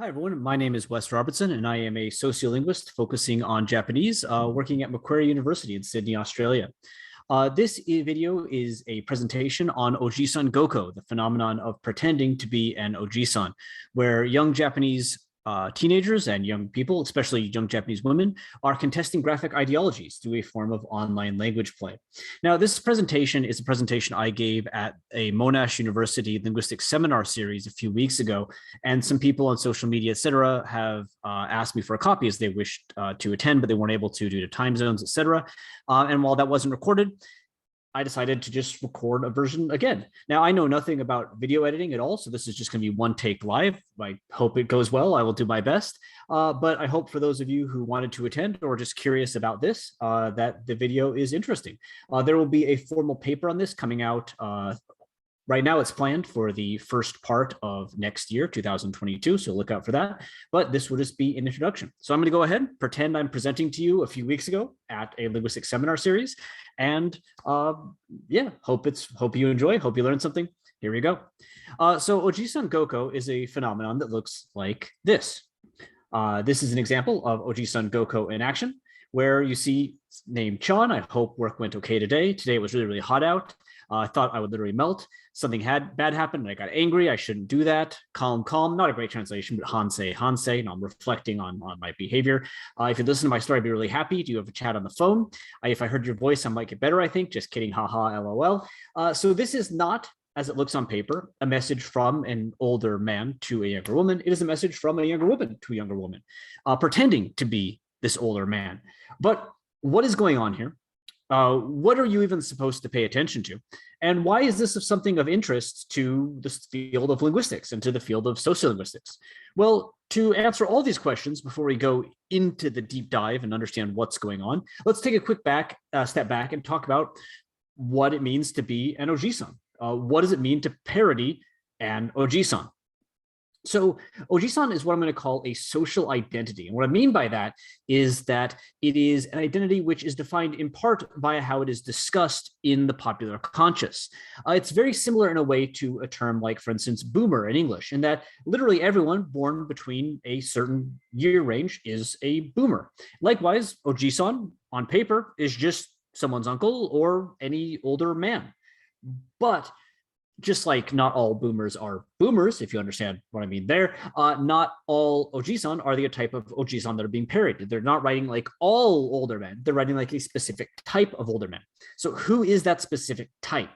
Hi, everyone. My name is Wes Robertson, and I am a sociolinguist focusing on Japanese, working at Macquarie University in Sydney, Australia. This video is a presentation on Ojisan Gokko, the phenomenon of pretending to be an Ojisan, where young Japanese teenagers and young people, especially young Japanese women, are contesting graphic ideologies through a form of online language play. Now, this presentation is a presentation I gave at a Monash University Linguistics seminar series a few weeks ago, and some people on social media, etc., have asked me for a copy as they wished to attend, but they weren't able to due to time zones, etc. And while that wasn't recorded, I decided to just record a version again. Now, I know nothing about video editing at all, so this is just going to be one take live. I hope it goes well. I will do my best. But I hope for those of you who wanted to attend or just curious about this, that the video is interesting. There will be a formal paper on this coming out. Right now, it's planned for the first part of next year, 2022, so look out for that. But this will just be an introduction. So I'm going to go ahead, pretend I'm presenting to you a few weeks ago at a linguistic seminar series, and yeah, hope you enjoy, hope you learn something. Here we go. So Ojisan Gokko is a phenomenon that looks like this. This is an example of Ojisan Gokko in action, where you see name Chan. I hope work went okay today. Today it was really, really hot out. I thought I would literally melt. Something bad happened and I got angry. I shouldn't do that. Calm, calm. Not a great translation, but Hansei, Hansei. And I'm reflecting on my behavior. If you listen to my story, I'd be really happy. Do you have a chat on the phone? If I heard your voice, I might get better, I think. Just kidding. Haha, LOL. So this is not, as it looks on paper, a message from an older man to a younger woman. It is a message from a younger woman to a younger woman, pretending to be this older man. But what is going on here? What are you even supposed to pay attention to? And why is this of something of interest to the field of linguistics and to the field of sociolinguistics? Well, to answer all these questions before we go into the deep dive and understand what's going on, let's take a quick step back and talk about what it means to be an Ojisan. What does it mean to parody an Ojisan? So Ojisan is what I'm going to call a social identity. And what I mean by that is that it is an identity which is defined in part by how it is discussed in the popular conscious. It's very similar in a way to a term like, for instance, boomer in English, in that literally everyone born between a certain year range is a boomer. Likewise, Ojisan on paper is just someone's uncle or any older man. But just like not all boomers are boomers, if you understand what I mean there, not all Ojisan are the type of Ojisan that are being parodied. They're not writing like all older men. They're writing like a specific type of older men. So who is that specific type?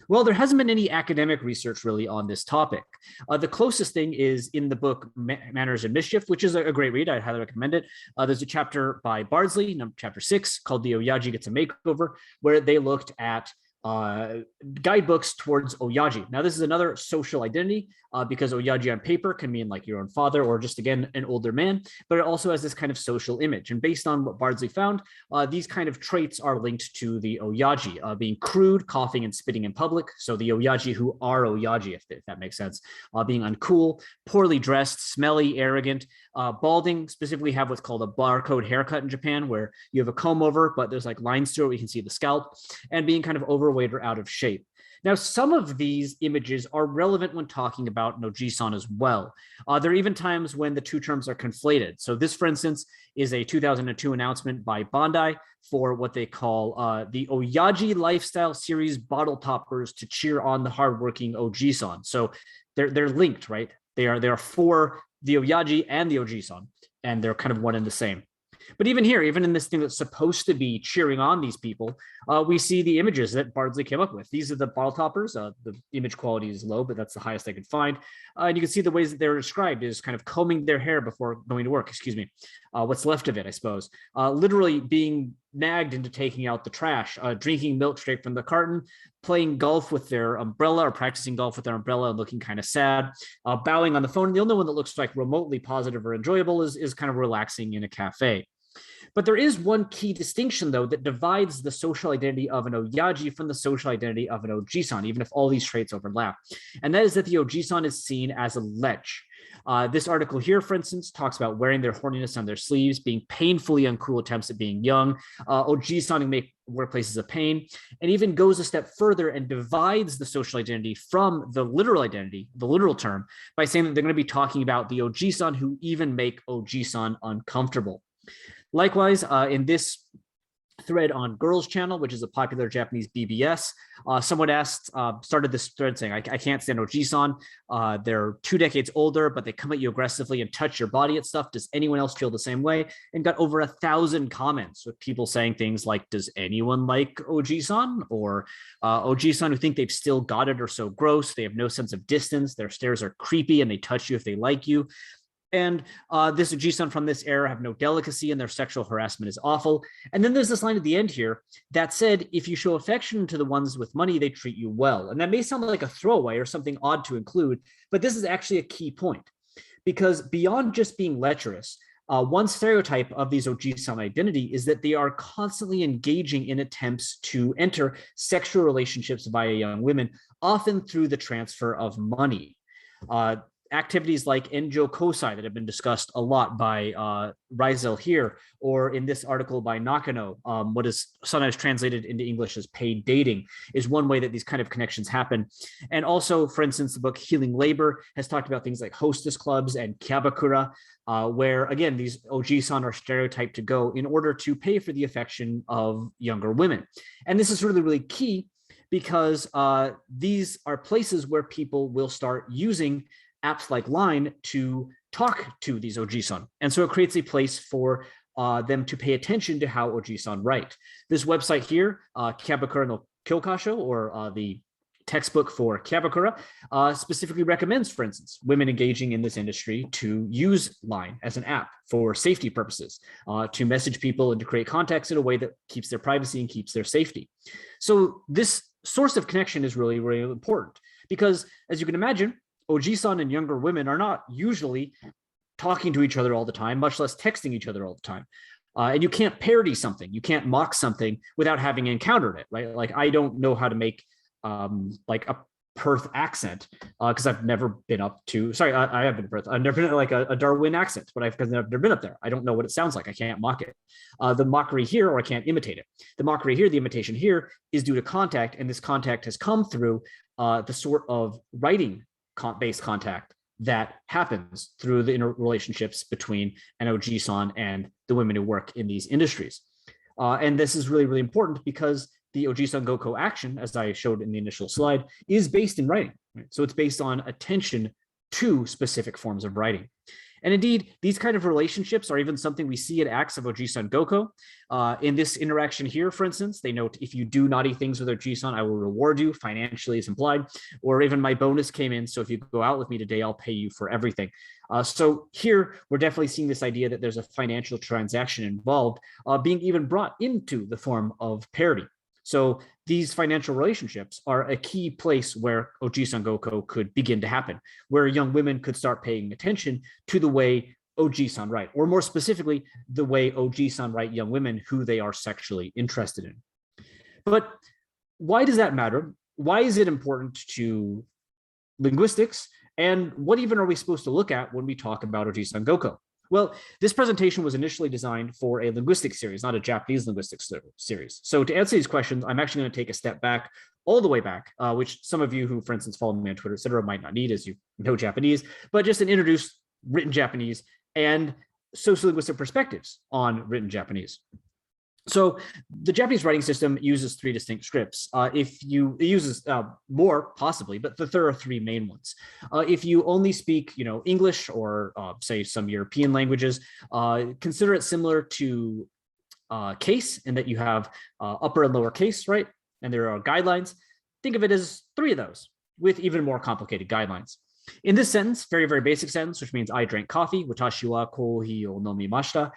Well, there hasn't been any academic research really on this topic. The closest thing is in the book Manners and Mischief, which is a great read. I'd highly recommend it. There's a chapter by Bardsley, chapter 6, called The Oyaji Gets a Makeover, where they looked at guidebooks towards oyaji. Now, this is another social identity because oyaji on paper can mean like your own father or just, again, an older man, but it also has this kind of social image. And based on what Bardsley found, these kind of traits are linked to the oyaji, being crude, coughing, and spitting in public. So the oyaji who are oyaji, if that makes sense, being uncool, poorly dressed, smelly, arrogant, balding, specifically have what's called a barcode haircut in Japan, where you have a comb over, but there's like lines through it where you can see the scalp, and being kind of overweight or out of shape. Now, some of these images are relevant when talking about Ojisan as well. There are even times when the two terms are conflated. So this, for instance, is a 2002 announcement by Bandai for what they call the Oyaji Lifestyle Series bottle toppers to cheer on the hardworking Ojisan. So they're linked, right? They are for the Oyaji and the Ojisan, and they're kind of one and the same. But even here, even in this thing that's supposed to be cheering on these people, we see the images that Bardsley came up with. These are the bottle toppers. The image quality is low, but that's the highest I could find. And you can see the ways that they're described is kind of combing their hair before going to work, what's left of it, I suppose. Literally being nagged into taking out the trash, drinking milk straight from the carton, playing golf with their umbrella or practicing golf with their umbrella and looking kind of sad, bowing on the phone. And the only one that looks like remotely positive or enjoyable is kind of relaxing in a cafe. But there is one key distinction, though, that divides the social identity of an oyaji from the social identity of an ojisan, even if all these traits overlap. And that is that the ojisan is seen as a lech. This article here, for instance, talks about wearing their horniness on their sleeves, being painfully uncool attempts at being young, Ojisan make workplaces a pain, and even goes a step further and divides the social identity from the literal identity, the literal term, by saying that they're going to be talking about the Ojisan who even make Ojisan uncomfortable. Likewise, in this thread on Girls Channel, which is a popular Japanese BBS, someone started this thread saying, I can't stand Ojisan. They're 2 decades older, but they come at you aggressively and touch your body and stuff. Does anyone else feel the same way? And got over 1,000 comments with people saying things like, does anyone like Ojisan? Or Ojisan who think they've still got it are so gross. They have no sense of distance. Their stares are creepy and they touch you if they like you. And this Ojisan from this era have no delicacy and their sexual harassment is awful. And then there's this line at the end here that said, if you show affection to the ones with money, they treat you well. And that may sound like a throwaway or something odd to include, but this is actually a key point. Because beyond just being lecherous, one stereotype of these Ojisan identity is that they are constantly engaging in attempts to enter sexual relationships via young women, often through the transfer of money. Activities like enjo kosai that have been discussed a lot by Rizel here, or in this article by Nakano, what is sometimes translated into English as paid dating, is one way that these kind of connections happen. And also, for instance, the book Healing Labor has talked about things like hostess clubs and kyabakura, where, again, these Ojisan are stereotyped to go in order to pay for the affection of younger women. And this is really, really key because these are places where people will start using apps like Line to talk to these Ojisan. And so it creates a place for them to pay attention to how Ojisan write. This website here, Kyabakura no Kyokasho, or the textbook for Kyabakura, specifically recommends, for instance, women engaging in this industry to use Line as an app for safety purposes, to message people and to create contacts in a way that keeps their privacy and keeps their safety. So this source of connection is really, really important because, as you can imagine, Ojisan and younger women are not usually talking to each other all the time, much less texting each other all the time. And you can't parody something, you can't mock something without having encountered it, right? Like, I don't know how to make like a Perth accent because I've never been up to, sorry, I have been to Perth. I've never been like a Darwin accent, but because I've never been up there. I don't know what it sounds like. I can't mock it. The mockery here, or I can't imitate it. The mockery here, the imitation here is due to contact, and this contact has come through the sort of writing based contact that happens through the interrelationships between an Ojisan and the women who work in these industries. And this is really, really important because the Ojisan Gokko action, as I showed in the initial slide, is based in writing. Right? So it's based on attention to specific forms of writing. And indeed, these kind of relationships are even something we see in acts of Ojisan Gokko. In this interaction here, for instance, they note, if you do naughty things with Ojisan, I will reward you, financially is implied, or even my bonus came in, so if you go out with me today, I'll pay you for everything. So here, we're definitely seeing this idea that there's a financial transaction involved, being even brought into the form of parody. So these financial relationships are a key place where Ojisan Gokko could begin to happen, where young women could start paying attention to the way Ojisan write, or more specifically, the way Ojisan write young women who they are sexually interested in. But why does that matter? Why is it important to linguistics? And what even are we supposed to look at when we talk about Ojisan Gokko? Well, this presentation was initially designed for a linguistics series, not a Japanese linguistics series. So to answer these questions, I'm actually going to take a step back, all the way back, which some of you who, for instance, follow me on Twitter, et cetera, might not need as you know Japanese, but just an introduce written Japanese and sociolinguistic perspectives on written Japanese. So the Japanese writing system uses 3 distinct scripts. It uses more possibly, but there are 3 main ones. If you only speak, English or say some European languages, consider it similar to case in that you have upper and lower case, right? And there are guidelines. Think of it as 3 of those with even more complicated guidelines. In this sentence, very, very basic sentence, which means I drank coffee, watashi wa kohi o nomimashita,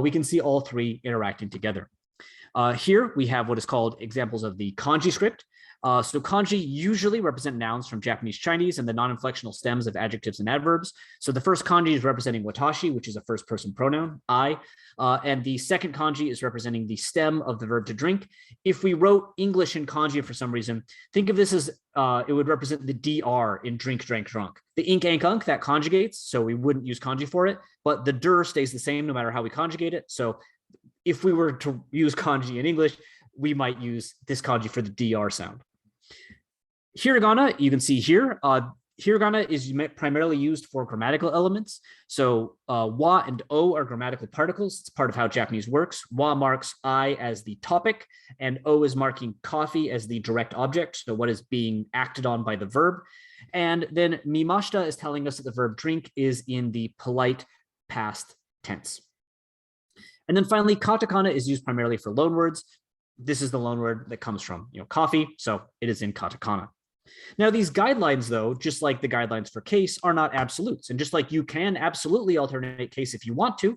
we can see all 3 interacting together. Here we have what is called examples of the kanji script. So kanji usually represent nouns from Japanese Chinese and the non-inflectional stems of adjectives and adverbs. So the first kanji is representing watashi, which is a first person pronoun, I. And the second kanji is representing the stem of the verb to drink. If we wrote English in kanji for some reason, think of this as it would represent the dr in drink, drank, drunk. The ink, ank, unk, that conjugates, so we wouldn't use kanji for it, but the der stays the same no matter how we conjugate it. So if we were to use kanji in English, we might use this kanji for the dr sound. Hiragana, you can see here, hiragana is primarily used for grammatical elements. So wa and o are grammatical particles. It's part of how Japanese works. Wa marks I as the topic, and o is marking coffee as the direct object, so what is being acted on by the verb. And then mimashita is telling us that the verb drink is in the polite past tense. And then finally, katakana is used primarily for loanwords. This is the loanword that comes from coffee, so it is in katakana. Now, these guidelines, though, just like the guidelines for case, are not absolutes. And just like you can absolutely alternate case if you want to,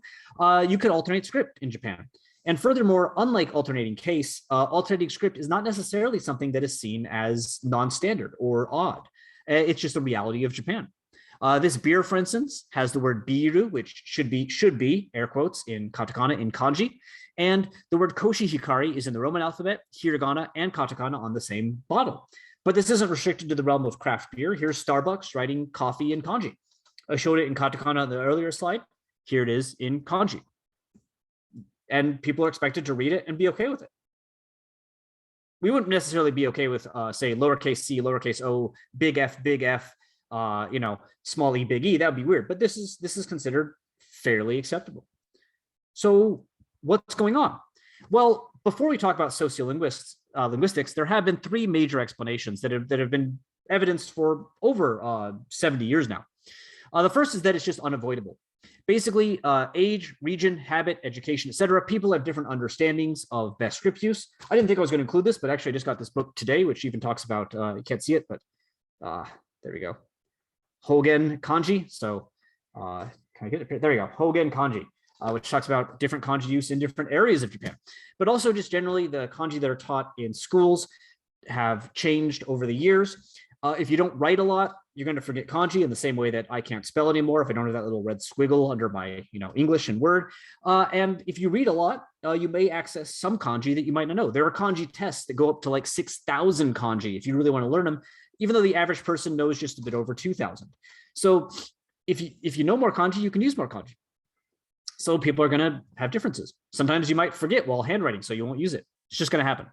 you could alternate script in Japan. And furthermore, unlike alternating case, alternating script is not necessarily something that is seen as non-standard or odd. It's just the reality of Japan. This beer, for instance, has the word biru, which should be, air quotes, in katakana in kanji. And the word koshi hikari is in the Roman alphabet, hiragana, and katakana on the same bottle. But this isn't restricted to the realm of craft beer. Here's Starbucks writing coffee in kanji. I showed it in katakana on the earlier slide. Here it is in kanji. And people are expected to read it and be okay with it. We wouldn't necessarily be okay with, say, lowercase c, lowercase o, big F, small e, big E. That would be weird. But this is considered fairly acceptable. So what's going on? Well, before we talk about linguistics, there have been three major explanations that have been evidenced for over 70 years now. The first is that it's just unavoidable. Basically, age, region, habit, education, etc. People have different understandings of best script use. I didn't think I was going to include this, but actually I just got this book today, which even talks about, you can't see it, but there we go. Hogen kanji. So can I get it? There we go. Hogen kanji. Which talks about different kanji use in different areas of Japan, but also just generally the kanji that are taught in schools have changed over the years. If you don't write a lot, you're going to forget kanji in the same way that I can't spell anymore if I don't have that little red squiggle under my English and Word. And if you read a lot, you may access some kanji that you might not know. There are kanji tests that go up to like 6,000 kanji if you really want to learn them, even though the average person knows just a bit over 2,000. So if you know more kanji, you can use more kanji. So people are going to have differences. Sometimes you might forget while handwriting, so you won't use it. It's just going to happen.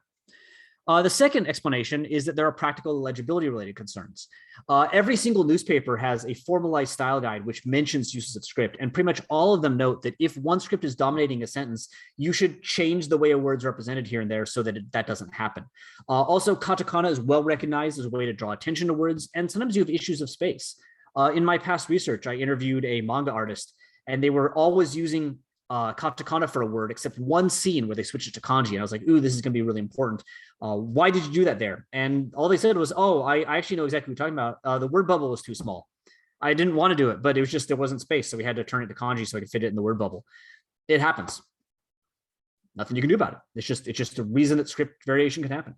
The second explanation is that there are practical legibility related concerns. Every single newspaper has a formalized style guide which mentions uses of script, and pretty much all of them note that if one script is dominating a sentence, you should change the way a word's represented here and there so that that doesn't happen. Also, katakana is well recognized as a way to draw attention to words, and sometimes you have issues of space. In my past research, I interviewed a manga artist, and they were always using katakana for a word, except one scene where they switched it to kanji. And I was like, ooh, this is going to be really important. Why did you do that there? And all they said was, oh, I actually know exactly what you're talking about. The word bubble was too small. I didn't want to do it, but it was just there wasn't space. So we had to turn it to kanji so I could fit it in the word bubble. It happens. Nothing you can do about it. It's just a reason that script variation can happen.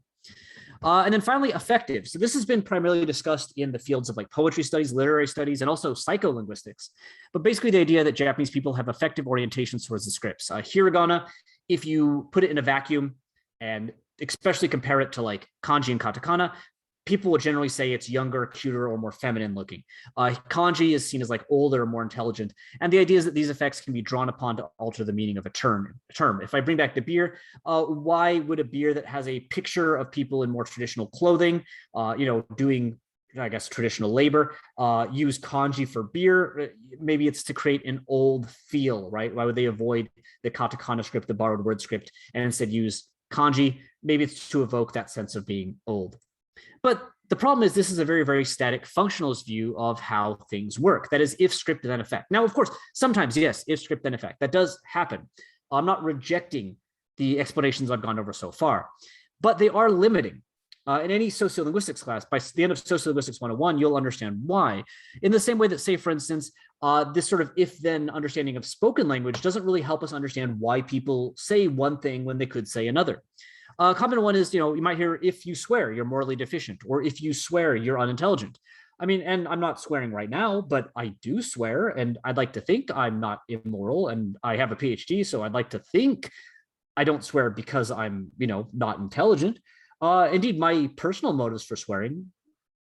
And then finally, affective. So this has been primarily discussed in the fields of like poetry studies, literary studies, and also psycholinguistics. But basically the idea that Japanese people have affective orientations towards the scripts. Hiragana, if you put it in a vacuum and especially compare it to like kanji and katakana, people will generally say it's younger, cuter, or more feminine looking. Kanji is seen as like older, more intelligent. And the idea is that these effects can be drawn upon to alter the meaning of a term. If I bring back the beer, why would a beer that has a picture of people in more traditional clothing, doing, I guess, traditional labor, use kanji for beer? Maybe it's to create an old feel, right? Why would they avoid the katakana script, the borrowed word script, and instead use kanji? Maybe it's to evoke that sense of being old. But the problem is this is a very, very static functionalist view of how things work. That is, if script then effect. Now, of course, sometimes, yes, if script then effect. That does happen. I'm not rejecting the explanations I've gone over so far, but they are limiting. In any sociolinguistics class, by the end of Sociolinguistics 101, you'll understand why. In the same way that, say, for instance, this sort of if-then understanding of spoken language doesn't really help us understand why people say one thing when they could say another. Common one is, you might hear, if you swear, you're morally deficient, or if you swear, you're unintelligent. I mean, and I'm not swearing right now, but I do swear, and I'd like to think I'm not immoral, and I have a PhD, so I'd like to think I don't swear because I'm, not intelligent. Indeed, my personal motives for swearing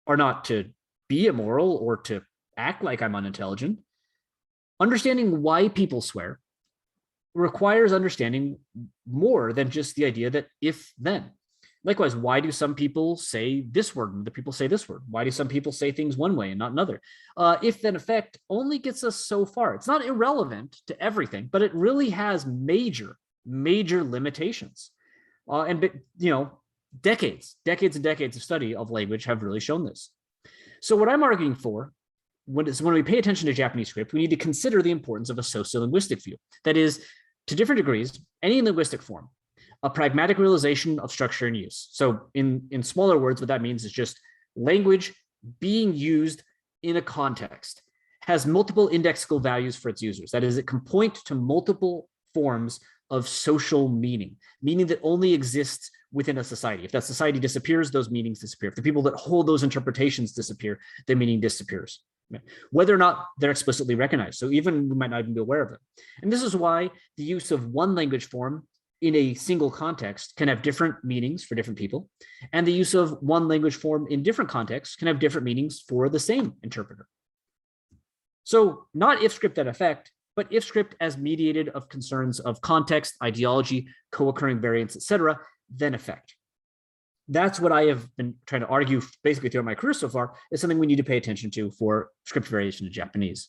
are not to be immoral or to act like I'm unintelligent. Understanding why people swear requires understanding more than just the idea that if then. Likewise, why do some people say this word and other people say this word? Why do some people say things one way and not another? If then effect only gets us so far. It's not irrelevant to everything, but it really has major limitations. Decades and decades of study of language have really shown this. So what I'm arguing for, when we pay attention to Japanese script, we need to consider the importance of a sociolinguistic view. That is, to different degrees, any linguistic form, a pragmatic realization of structure and use. So in smaller words, what that means is just language being used in a context, has multiple indexical values for its users. That is, it can point to multiple forms of social meaning that only exists within a society. If that society disappears, those meanings disappear. If the people that hold those interpretations disappear, the meaning disappears, whether or not they're explicitly recognized. So even we might not even be aware of them. And this is why the use of one language form in a single context can have different meanings for different people. And the use of one language form in different contexts can have different meanings for the same interpreter. So not if script at effect, but if script as mediated of concerns of context, ideology, co-occurring variants, etc., then effect. That's what I have been trying to argue basically throughout my career so far, is something we need to pay attention to for script variation in Japanese.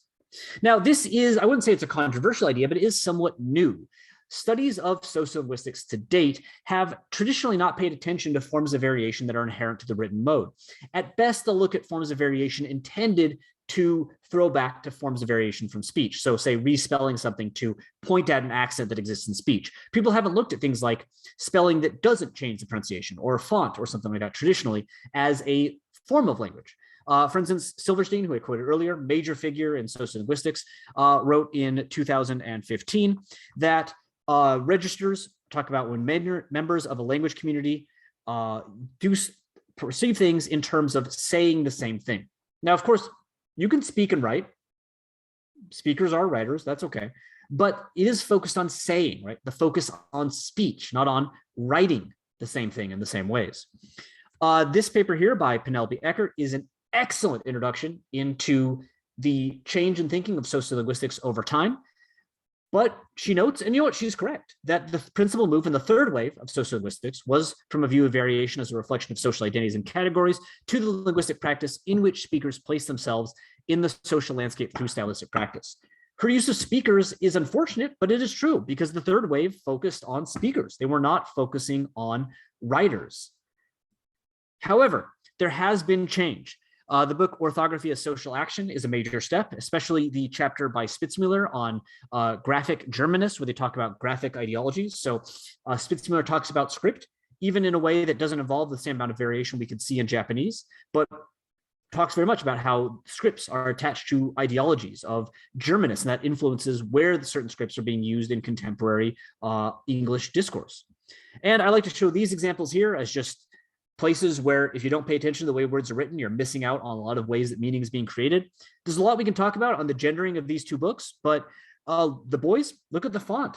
Now, this is, I wouldn't say it's a controversial idea, but it is somewhat new. Studies of sociolinguistics to date have traditionally not paid attention to forms of variation that are inherent to the written mode. At best, they'll look at forms of variation intended to throw back to forms of variation from speech. So say respelling something to point at an accent that exists in speech. People haven't looked at things like spelling that doesn't change the pronunciation, or font or something like that traditionally as a form of language. For instance, Silverstein, who I quoted earlier, major figure in sociolinguistics, wrote in 2015 that registers talk about when members of a language community do perceive things in terms of saying the same thing. Now, of course, you can speak and write. Speakers are writers, that's okay. But it is focused on saying, right? The focus on speech, not on writing the same thing in the same ways. This paper here by Penelope Eckert is an excellent introduction into the change in thinking of sociolinguistics over time. But she notes, and she's correct, that the principal move in the third wave of sociolinguistics was from a view of variation as a reflection of social identities and categories to the linguistic practice in which speakers place themselves in the social landscape through stylistic practice. Her use of speakers is unfortunate, but it is true because the third wave focused on speakers. They were not focusing on writers. However, there has been change. The book Orthography as Social Action is a major step, especially the chapter by Spitzmüller on graphic Germanists, where they talk about graphic ideologies. So Spitzmüller talks about script, even in a way that doesn't involve the same amount of variation we could see in Japanese, but talks very much about how scripts are attached to ideologies of Germanists, and that influences where the certain scripts are being used in contemporary English discourse. And I like to show these examples here as just places where if you don't pay attention to the way words are written, you're missing out on a lot of ways that meaning is being created. There's a lot we can talk about on the gendering of these two books, but the boys, look at the font.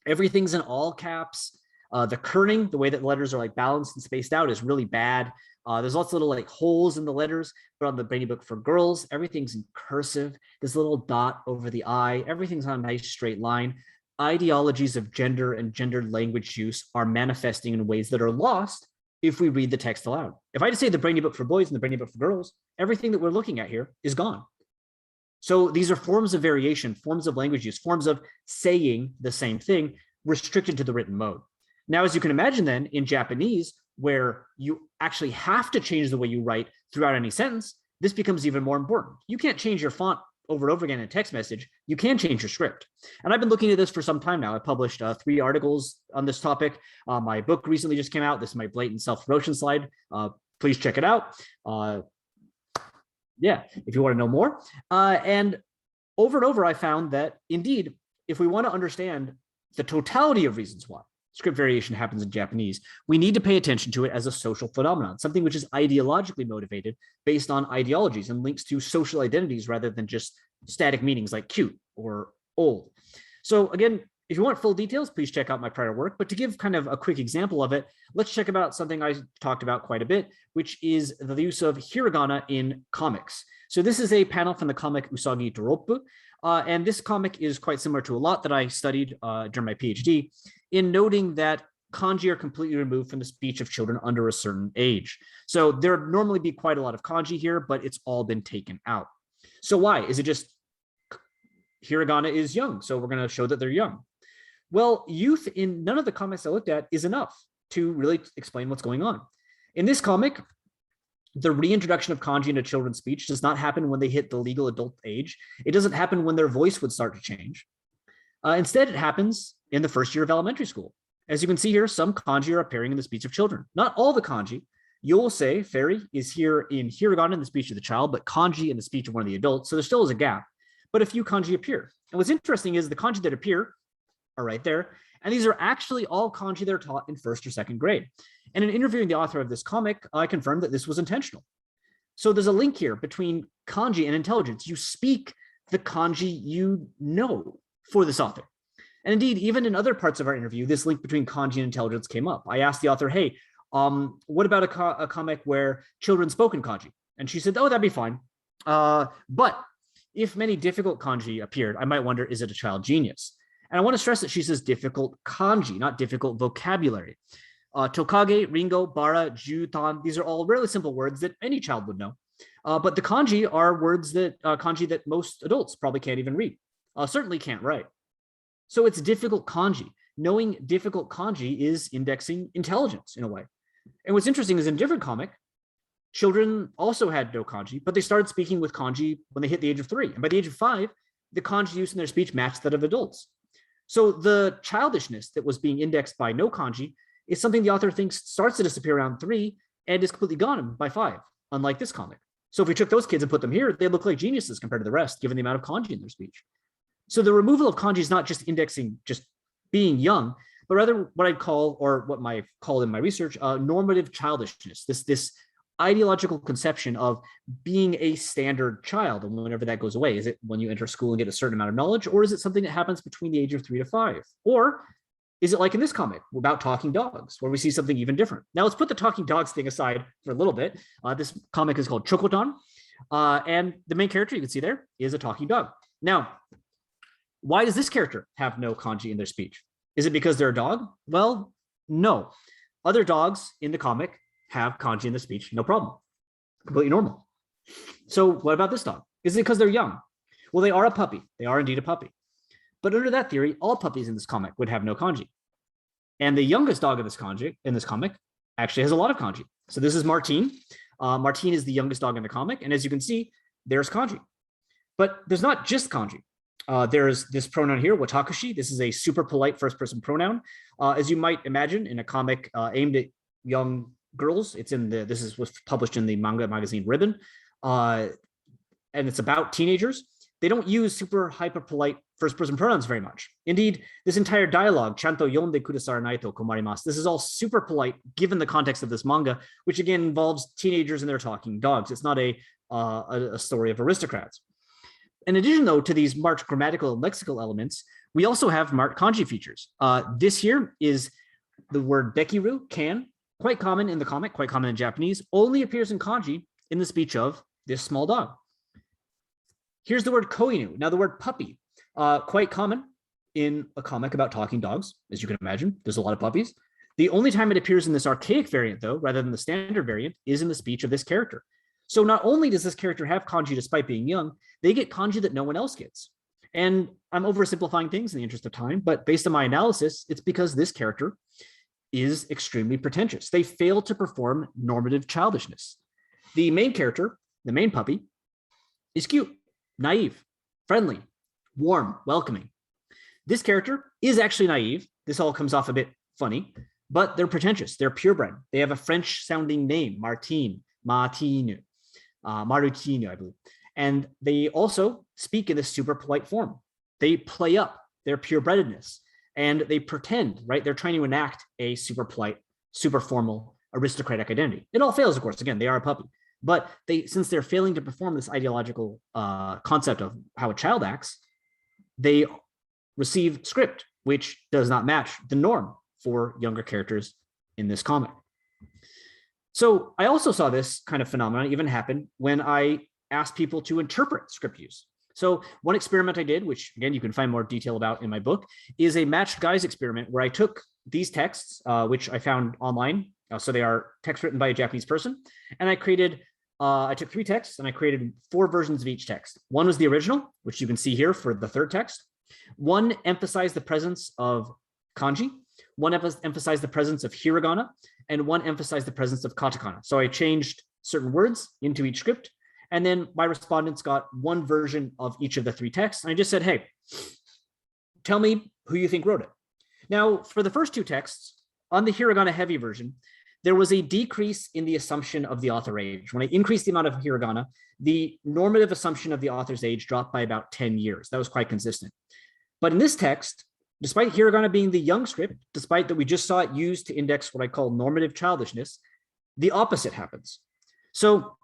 Everything's in all caps. The kerning, the way that the letters are like balanced and spaced out, is really bad. There's lots of little like holes in the letters, but on the Brainy Book for Girls, everything's in cursive. This little dot over the I, everything's on a nice straight line. Ideologies of gender and gendered language use are manifesting in ways that are lost if we read the text aloud. If I just say the Brainy Book for Boys and the Brainy Book for Girls, everything that we're looking at here is gone. So these are forms of variation, forms of language use, forms of saying the same thing restricted to the written mode. Now, as you can imagine then, in Japanese, where you actually have to change the way you write throughout any sentence, this becomes even more important. You can't change your font over and over again in a text message, you can change your script. And I've been looking at this for some time now. I published 3 articles on this topic. My book recently just came out. This is my blatant self-promotion slide. Please check it out. Yeah, if you want to know more. And over, I found that indeed, if we want to understand the totality of reasons why script variation happens in Japanese, we need to pay attention to it as a social phenomenon, something which is ideologically motivated based on ideologies and links to social identities rather than just static meanings like cute or old. So again, if you want full details, please check out my prior work. But to give kind of a quick example of it, let's check about something I talked about quite a bit, which is the use of hiragana in comics. So this is a panel from the comic Usagi Doropu. And this comic is quite similar to a lot that I studied during my PhD, in noting that kanji are completely removed from the speech of children under a certain age. So there would normally be quite a lot of kanji here, but it's all been taken out. So why? Is it just hiragana is young, so we're going to show that they're young? Well, youth in none of the comics I looked at is enough to really explain what's going on. In this comic, the reintroduction of kanji into children's speech does not happen when they hit the legal adult age. It doesn't happen when their voice would start to change. Instead, it happens in the first year of elementary school. As you can see here, some kanji are appearing in the speech of children. Not all the kanji. You'll say fairy is here in hiragana in the speech of the child, but kanji in the speech of one of the adults. So there still is a gap, but a few kanji appear. And what's interesting is the kanji that appear are right there. And these are actually all kanji that are taught in 1st or 2nd grade. And in interviewing the author of this comic, I confirmed that this was intentional. So there's a link here between kanji and intelligence. You speak the kanji you know for this author. And indeed, even in other parts of our interview, this link between kanji and intelligence came up. I asked the author, hey, what about a comic where children spoke in kanji? And she said, oh, that'd be fine. But if many difficult kanji appeared, I might wonder, is it a child genius? And I want to stress that she says difficult kanji, not difficult vocabulary. Tokage, ringo, bara, jutan, these are all really simple words that any child would know. But the kanji are words that kanji that most adults probably can't even read, certainly can't write. So it's difficult kanji. Knowing difficult kanji is indexing intelligence in a way. And what's interesting is in a different comic, children also had no kanji, but they started speaking with kanji when they hit the age of 3. And by the age of 5, the kanji use in their speech matched that of adults. So the childishness that was being indexed by no kanji is something the author thinks starts to disappear around 3 and is completely gone by 5, unlike this comic. So if we took those kids and put them here, they look like geniuses compared to the rest, given the amount of kanji in their speech. So the removal of kanji is not just indexing just being young, but rather what I'd call, or what I call in my research, normative childishness, this ideological conception of being a standard child. And whenever that goes away, is it when you enter school and get a certain amount of knowledge, or is it something that happens between the age of 3 to 5? Or is it like in this comic about talking dogs, where we see something even different? Now let's put the talking dogs thing aside for a little bit. This comic is called Chokotan, and the main character you can see there is a talking dog. Now, why does this character have no kanji in their speech? Is it because they're a dog? Well, no. Other dogs in the comic have kanji in the speech, no problem. Completely normal. So what about this dog? Is it because they're young? Well, they are a puppy. They are indeed a puppy. But under that theory, all puppies in this comic would have no kanji. And the youngest dog in this comic actually has a lot of kanji. So this is Martine. Martine is the youngest dog in the comic. And as you can see, there's kanji. But there's not just kanji. There's this pronoun here, watakushi. This is a super polite first person pronoun. As you might imagine, in a comic aimed at young girls, was published in the manga magazine Ribbon, and it's about teenagers. They don't use super hyper polite first person pronouns very much. Indeed, this entire dialogue, chanto yonde kudasaranai to komarimasu, this is all super polite given the context of this manga, which again involves teenagers and they're talking dogs. It's not a story of aristocrats. In addition, though, to these marked grammatical and lexical elements, we also have marked kanji features. This here is the word bekiru, can, quite common in the comic, quite common in Japanese, only appears in kanji in the speech of this small dog. Here's the word koinu. Now, the word puppy, quite common in a comic about talking dogs, as you can imagine. There's a lot of puppies. The only time it appears in this archaic variant, though, rather than the standard variant, is in the speech of this character. So not only does this character have kanji despite being young, they get kanji that no one else gets. And I'm oversimplifying things in the interest of time, but based on my analysis, it's because this character is extremely pretentious. They fail to perform normative childishness. The main character, the main puppy, is cute, naive. friendly, warm, welcoming. This character is actually naive. This all comes off a bit funny, but they're pretentious. They're purebred. They have a French-sounding name, Martine, Martine, Marutine, I believe. And they also speak in this super polite form. They play up their purebredness and they pretend, right? They're trying to enact a super polite, super formal, aristocratic identity. It all fails, of course. Again, they are a puppy. But since they're failing to perform this ideological concept of how a child acts, they receive script, which does not match the norm for younger characters in this comic. So I also saw this kind of phenomenon even happen when I asked people to interpret script use. So one experiment I did, which again, you can find more detail about in my book, is a matched guise experiment where I took these texts, which I found online. So they are texts written by a Japanese person. And I took 3 texts and I created 4 versions of each text. One was the original, which you can see here for the 3rd text. One emphasized the presence of kanji. One emphasized the presence of hiragana, and one emphasized the presence of katakana. So I changed certain words into each script. And then my respondents got one version of each of the 3 texts. And I just said, hey, tell me who you think wrote it. Now, for the first 2 texts, on the hiragana heavy version, there was a decrease in the assumption of the author age. When I increased the amount of hiragana, the normative assumption of the author's age dropped by about 10 years. That was quite consistent. But in this text, despite hiragana being the young script, despite that we just saw it used to index what I call normative childishness, the opposite happens. So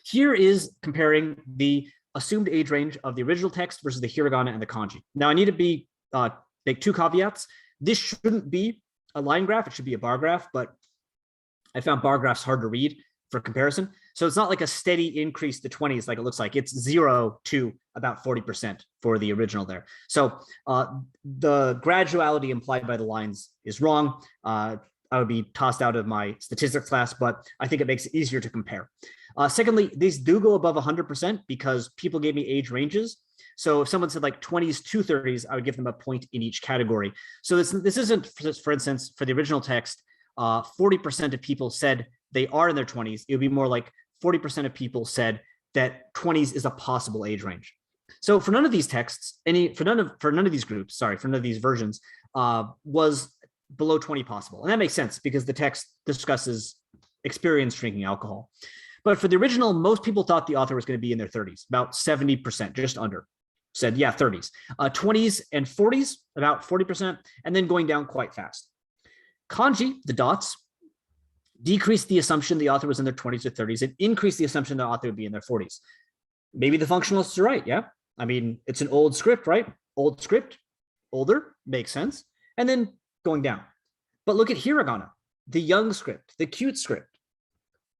here is comparing the assumed age range of the original text versus the hiragana and the kanji. Now I need to make 2 caveats. This shouldn't be a line graph, it should be a bar graph, but I found bar graphs hard to read for comparison. So it's not like a steady increase to 20s like it looks like. It's 0 to about 40% for the original there. So the graduality implied by the lines is wrong. I would be tossed out of my statistics class, but I think it makes it easier to compare. Secondly, these do go above 100% because people gave me age ranges. So if someone said like 20s to 30s, I would give them a point in each category. So this isn't, for instance, for the original text, 40% of people said they are in their 20s. It would be more like 40% of people said that 20s is a possible age range. So for none of these texts, for none of these groups, sorry, for none of these versions, was below 20 possible. And that makes sense because the text discusses experience drinking alcohol. But for the original, most people thought the author was going to be in their 30s, about 70%, just under, said, yeah, 30s. 20s and 40s, about 40%, and then going down quite fast. Kanji, the dots, decreased the assumption the author was in their 20s or 30s and increased the assumption the author would be in their 40s. Maybe the functionalists are right, yeah? I mean, it's an old script, right? Old script, older, makes sense. And then going down. But look at hiragana, the young script, the cute script.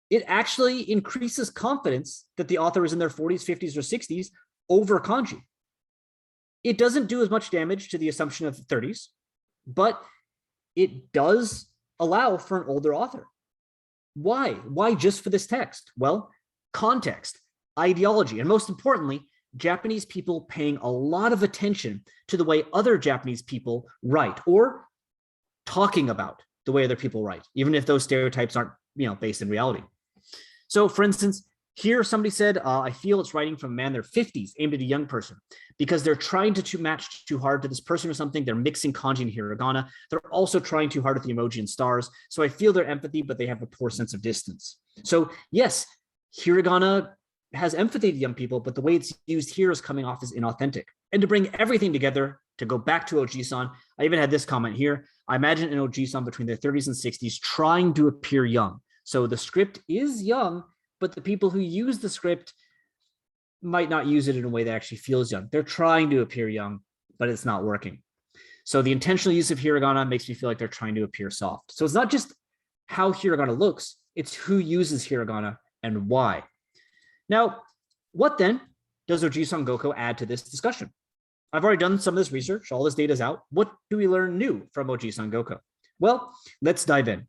It actually increases confidence that the author is in their 40s, 50s, or 60s over kanji. It doesn't do as much damage to the assumption of the 30s, but it does allow for an older author. Why? Why just for this text? Well, context, ideology, and most importantly, Japanese people paying a lot of attention to the way other Japanese people write or talking about the way other people write, even if those stereotypes aren't, based in reality. So for instance, here somebody said, I feel it's writing from a man in their 50s aimed at a young person because they're trying to match too hard to this person or something. They're mixing kanji and hiragana. They're also trying too hard with the emoji and stars. So I feel their empathy, but they have a poor sense of distance. So yes, hiragana has empathy to young people, but the way it's used here is coming off as inauthentic. And to bring everything together, to go back to Ojisan, I even had this comment here. I imagine an Ojisan between their 30s and 60s trying to appear young. So the script is young, but the people who use the script might not use it in a way that actually feels young. They're trying to appear young, but it's not working. So the intentional use of hiragana makes me feel like they're trying to appear soft. So it's not just how hiragana looks, it's who uses hiragana and why. Now, what then does Ojisan Gokko add to this discussion? I've already done some of this research. All this data is out. What do we learn new from Ojisan Gokko? Well, let's dive in.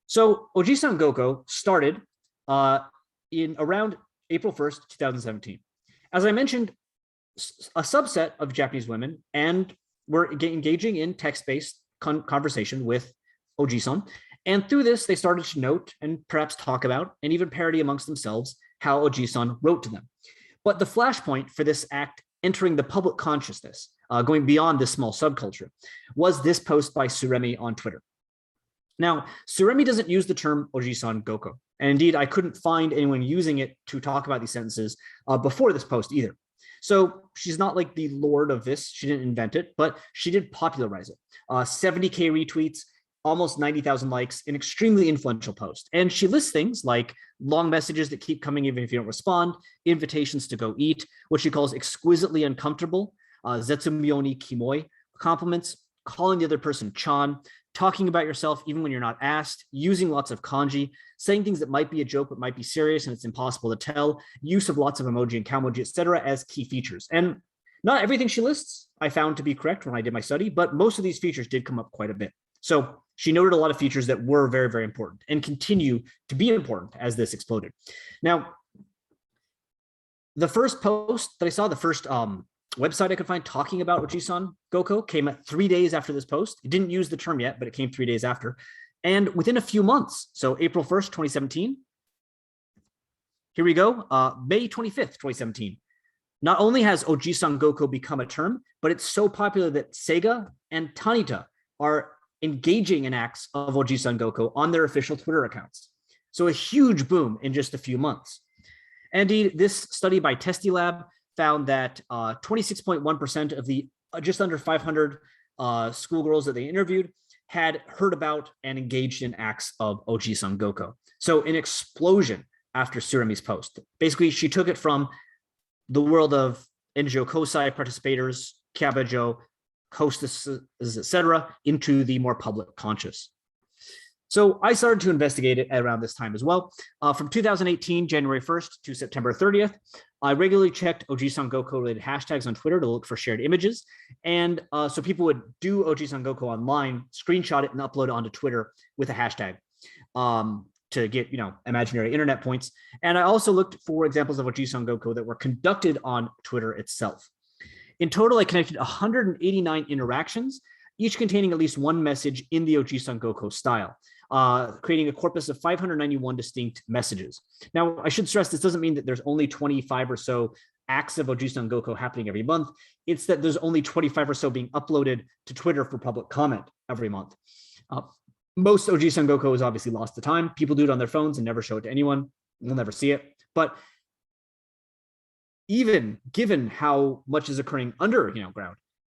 So Ojisan Gokko started in around April 1st, 2017. As I mentioned, a subset of Japanese women and were engaging in text-based conversation with Ojisan. And through this, they started to note and perhaps talk about and even parody amongst themselves how Ojisan wrote to them. But the flashpoint for this act entering the public consciousness, going beyond this small subculture, was this post by Tsuremi on Twitter. Now, Tsuremi doesn't use the term Ojisan Gokko, and indeed, I couldn't find anyone using it to talk about these sentences before this post either. So she's not like the lord of this. She didn't invent it, but she did popularize it. 70K retweets, almost 90,000 likes, an extremely influential post. And she lists things like long messages that keep coming even if you don't respond, invitations to go eat, what she calls exquisitely uncomfortable, zetsumyo kimoi, compliments, calling the other person chan, talking about yourself even when you're not asked, using lots of kanji, saying things that might be a joke but might be serious and it's impossible to tell, use of lots of emoji and kamoji, etc. as key features. And not everything she lists I found to be correct when I did my study, but most of these features did come up quite a bit. So she noted a lot of features that were very, very important and continue to be important as this exploded. Now, the first post that I saw, the first website I could find talking about Ojisan Gokko came 3 days after this post. It didn't use the term yet, but it came 3 days after. And within a few months, so April 1st, 2017, here we go, May 25th, 2017. Not only has Ojisan Gokko become a term, but it's so popular that Sega and Tanita are engaging in acts of Ojisan Gokko on their official Twitter accounts. So a huge boom in just a few months. Indeed, this study by Testy Lab found that 26.1% of the just under 500 schoolgirls that they interviewed had heard about and engaged in acts of Ojisan Gokko. So an explosion after Tsuremi's post. Basically, she took it from the world of Enjo Kosai participators, Kyabajo, hostesses, etc., into the more public conscious. So I started to investigate it around this time as well. From 2018, January 1st to September 30th, I regularly checked Ojisan Gokko related hashtags on Twitter to look for shared images. And so people would do Ojisan Gokko online, screenshot it and upload it onto Twitter with a hashtag to get, imaginary internet points. And I also looked for examples of Ojisan Gokko that were conducted on Twitter itself. In total, I connected 189 interactions, each containing at least one message in the Ojisan Gokko style, creating a corpus of 591 distinct messages. Now, I should stress this doesn't mean that there's only 25 or so acts of Ojisan Gokko happening every month. It's that there's only 25 or so being uploaded to Twitter for public comment every month. Most Ojisan Gokko is obviously lost to time. People do it on their phones and never show it to anyone. We'll never see it. But even given how much is occurring underground,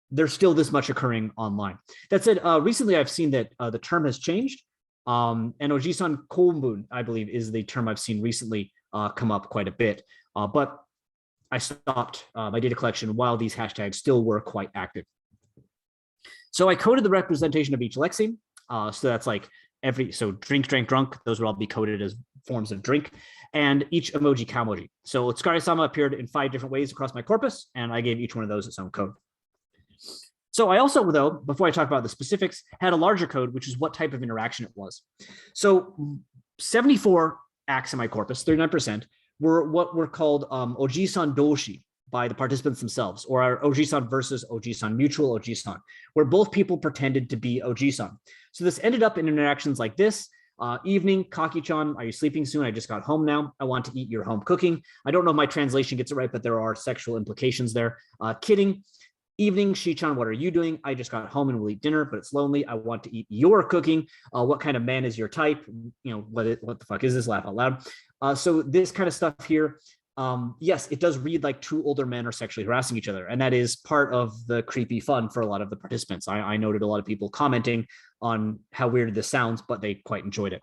there's still this much occurring online. That said, recently I've seen that the term has changed. And Ojisan koubun, I believe, is the term I've seen recently come up quite a bit. But I stopped my data collection while these hashtags still were quite active. So I coded the representation of each lexeme. So that's like so drink, drank, drunk, those would all be coded as forms of drink, and each emoji kamoji. So Tsukare-sama appeared in 5 different ways across my corpus, and I gave each one of those its own code. So I also, though, before I talk about the specifics, had a larger code, which is what type of interaction it was. So 74 acts in my corpus, 39%, were what were called Ojisan doshi by the participants themselves, or our Ojisan versus Ojisan, mutual Ojisan, where both people pretended to be Ojisan. So this ended up in interactions like this. Evening, Kaki-chan, are you sleeping soon? I just got home now. I want to eat your home cooking. I don't know if my translation gets it right, but there are sexual implications there. Kidding. Evening, Shi-chan, what are you doing? I just got home and will eat dinner, but it's lonely. I want to eat your cooking. What kind of man is your type? What the fuck is this? Laugh out loud. So this kind of stuff here, yes, it does read like 2 older men are sexually harassing each other. And that is part of the creepy fun for a lot of the participants. I noted a lot of people commenting on how weird this sounds, but they quite enjoyed it.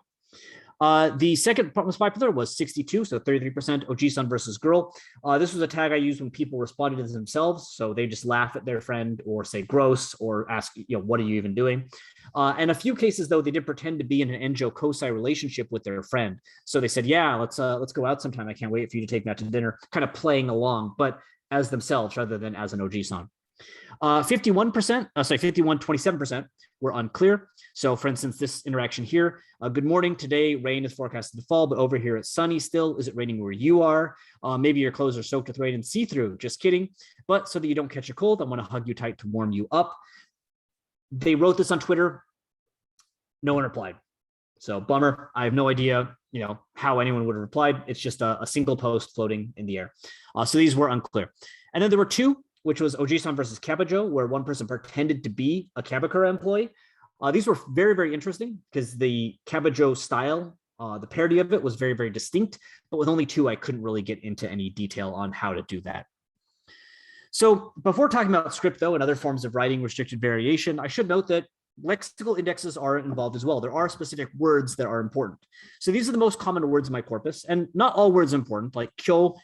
The second most popular was 62, so 33% Ojisan versus girl. This was a tag I used when people responded to themselves. So they just laugh at their friend or say gross or ask, what are you even doing? And a few cases, though, they did pretend to be in an Enjo Kosai relationship with their friend. So they said, yeah, let's go out sometime. I can't wait for you to take me out to dinner, kind of playing along, but as themselves rather than as an Ojisan. 27% were unclear. So for instance, this interaction here, good morning, today rain is forecasted to fall, but over here it's sunny still. Is it raining where you are? Maybe your clothes are soaked with rain and see-through, just kidding. But so that you don't catch a cold, I want to hug you tight to warm you up. They wrote this on Twitter. No one replied. So bummer. I have no idea, how anyone would have replied. It's just a single post floating in the air. So these were unclear. And then there were two, which was Ojisan versus Kabajo, where one person pretended to be a Kabakura employee. These were very, very interesting because the Kabajo style, the parody of it was very, very distinct. But with only two, I couldn't really get into any detail on how to do that. So before talking about script, though, and other forms of writing restricted variation, I should note that lexical indexes are involved as well. There are specific words that are important. So these are the most common words in my corpus, and not all words important. Like kyo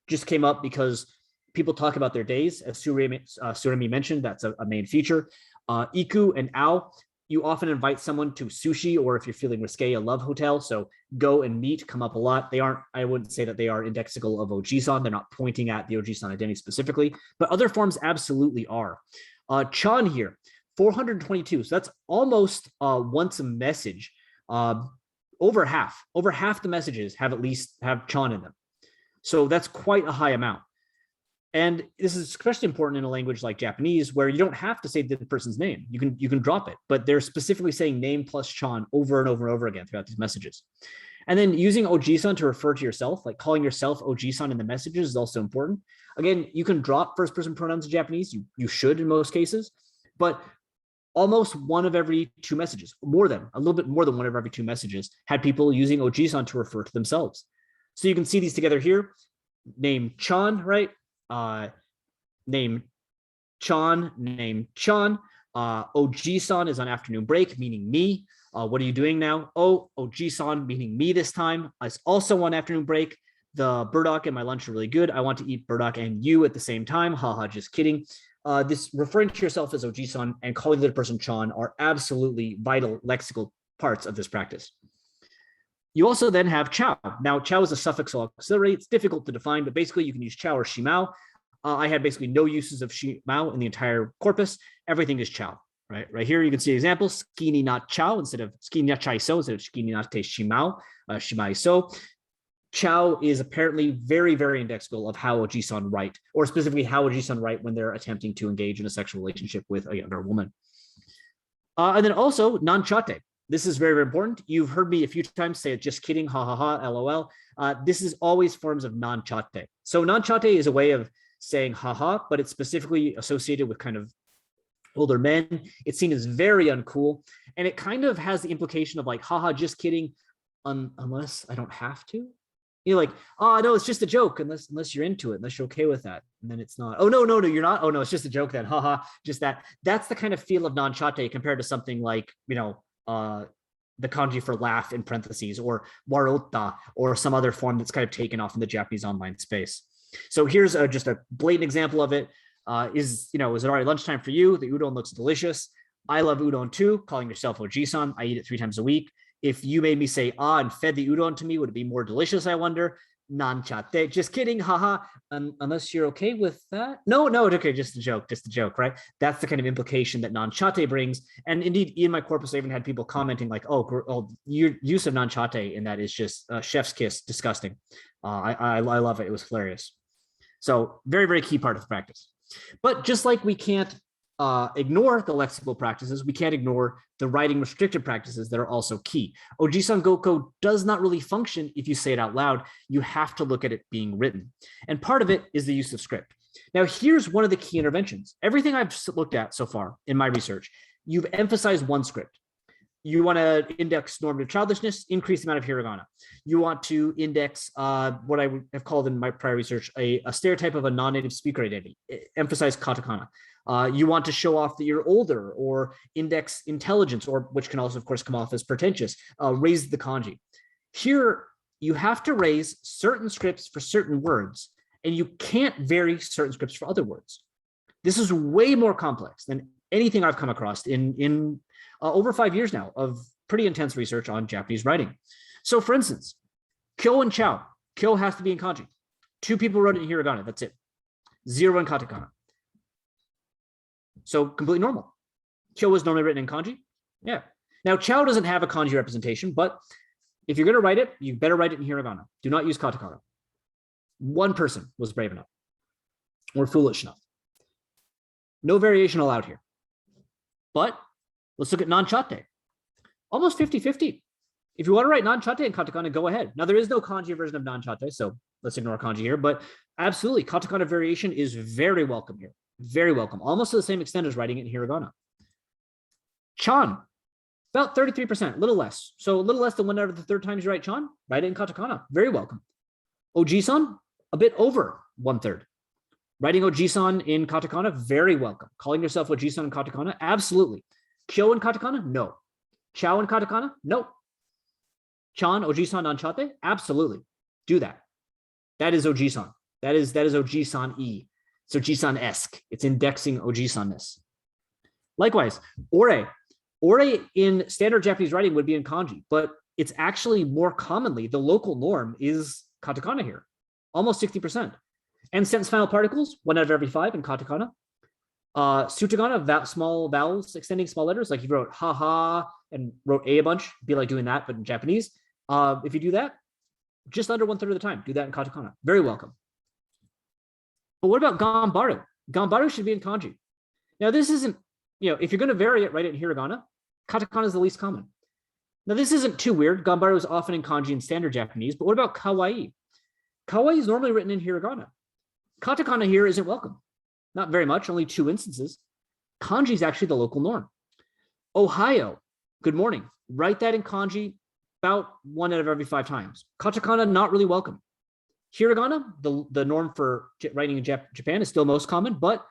just came up because people talk about their days, as Suremi mentioned. That's a main feature. Iku and ao, you often invite someone to sushi, or if you're feeling risque, a love hotel. So go and meet come up a lot. They aren't, I wouldn't say that they are indexical of Ojisan. They're not pointing at the Ojisan identity specifically, but other forms absolutely are. Chan here, 422. So that's almost once a message. Over half the messages have at least have chan in them. So that's quite a high amount. And this is especially important in a language like Japanese, where you don't have to say the person's name. You can drop it, but they're specifically saying name plus chan over and over and over again throughout these messages. And then using Ojisan to refer to yourself, like calling yourself Ojisan in the messages, is also important. Again, you can drop first person pronouns in Japanese. You should in most cases, but almost one of every two messages, a little bit more than one of every two messages, had people using Ojisan to refer to themselves. So you can see these together here. Name Chan, right? Name Chan, Ojisan is on afternoon break, meaning me. What are you doing now? Oh, Ojisan, meaning me this time. Is also on afternoon break. The burdock and my lunch are really good. I want to eat burdock and you at the same time. Haha, just kidding. This referring to yourself as Ojisan and calling the other person Chan are absolutely vital lexical parts of this practice. You also then have chow. Now, chow is a suffix auxiliary. It's difficult to define, but basically you can use chow or shimao. I had basically no uses of shimao in the entire corpus. Everything is chow. Right here, you can see examples. Ski ni not chow instead of ski ni chai so instead of ski ni not te shimao, shimai so. Chow is apparently very, very indexical of how Ojisan write, or specifically how Ojisan write when they're attempting to engage in a sexual relationship with a younger woman. And then also non-chate. This is very, very important. You've heard me a few times say it, just kidding, ha ha ha, lol. This is always forms of non-chate. So non-chate is a way of saying haha, but it's specifically associated with kind of older men. It's seen as very uncool. And it kind of has the implication of like, haha, just kidding, unless I don't have to. You're like, oh no, it's just a joke, unless you're into it, unless you're okay with that. And then it's not, oh no, you're not. Oh no, it's just a joke then. Haha, just that. That's the kind of feel of non-chate compared to something like, the kanji for laugh in parentheses, or warota, or some other form that's kind of taken off in the Japanese online space. So here's just a blatant example of it. Is it already lunchtime for you? The udon looks delicious. I love udon too. Calling yourself Ojisan. I eat it 3 times a week. If you made me say and fed the udon to me, would it be more delicious? I wonder. Non-chate. Just kidding. Haha. Unless you're okay with that. No, okay. Just a joke, right? That's the kind of implication that non-chate brings. And indeed, in my corpus, I even had people commenting like, oh your use of non-chate in that is just chef's kiss. Disgusting. I love it. It was hilarious. So very, very key part of the practice. But just like we can't ignore the lexical practices, we can't ignore the writing restricted practices that are also key. Ojisan Gokko does not really function if you say it out loud. You have to look at it being written. And part of it is the use of script. Now, here's one of the key interventions. Everything I've looked at so far in my research, you've emphasized one script. You want to index normative childishness, increase the amount of hiragana. You want to index what I have called in my prior research a stereotype of a non-native speaker identity, emphasize katakana. You want to show off that you're older, or index intelligence, or which can also, of course, come off as pretentious, raise the kanji. Here, you have to raise certain scripts for certain words, and you can't vary certain scripts for other words. This is way more complex than anything I've come across in over 5 years now of pretty intense research on Japanese writing. So for instance, kyo and chow. Kyo has to be in kanji. 2 people wrote it in hiragana, that's it. 0 in katakana. So completely normal. Kyo is normally written in kanji. Yeah. Now chow doesn't have a kanji representation, but if you're going to write it, you better write it in hiragana. Do not use katakana. 1 person was brave enough or foolish enough. No variation allowed here. But let's look at non-chate. Almost 50-50. If you want to write non-chate in katakana, go ahead. Now, there is no kanji version of non-chate, so let's ignore kanji here. But absolutely, katakana variation is very welcome here. Very welcome. Almost to the same extent as writing it in hiragana. Chan, about 33%, a little less. So a little less than 1 out of the 3 times you write chan, write it in katakana. Very welcome. Ojisan, a bit over 1/3. Writing Ojisan in katakana, very welcome. Calling yourself Ojisan in katakana, absolutely. Kyo in katakana, no. Chow in katakana, no. Chan, Ojisan, non-chate, absolutely. Do that. That is Ojisan. That is Ojisan-e. It's Ojisan-esque. It's indexing Ojisan-ness. Likewise, ore. Ore in standard Japanese writing would be in kanji, but it's actually more commonly, the local norm is katakana here, almost 60%. And sentence final particles, 1 out of every 5 in katakana. Sutagana, small vowels, extending small letters, like you wrote ha and wrote a bunch, be like doing that, but in Japanese. If you do that, just under 1/3 of the time, do that in katakana. Very welcome. But what about gambaru? Gambaru should be in kanji. Now, this isn't, if you're going to vary it, write it in hiragana. Katakana is the least common. Now, this isn't too weird. Gambaru is often in kanji in standard Japanese, but what about kawaii? Kawaii is normally written in hiragana. Katakana here isn't welcome. Not very much, only 2 instances. Kanji is actually the local norm. Ohio, good morning. Write that in kanji about 1 out of every 5 times. Katakana, not really welcome. Hiragana, the norm for writing in Japan, is still most common, but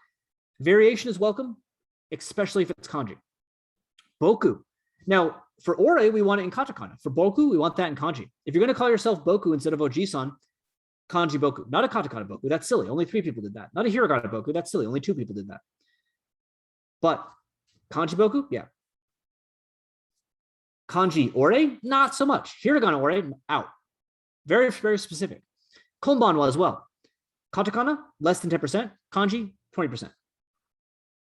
variation is welcome, especially if it's kanji. Boku. Now, for ore, we want it in katakana. For boku, we want that in kanji. If you're going to call yourself boku instead of ojisan, kanji boku, not a katakana boku. That's silly. Only 3 people did that. Not a hiragana boku. That's silly. Only 2 people did that. But kanji boku, yeah. Kanji ore, not so much. Hiragana ore, out. Very, very specific. Konbanwa as well. Katakana, less than 10%. Kanji, 20%.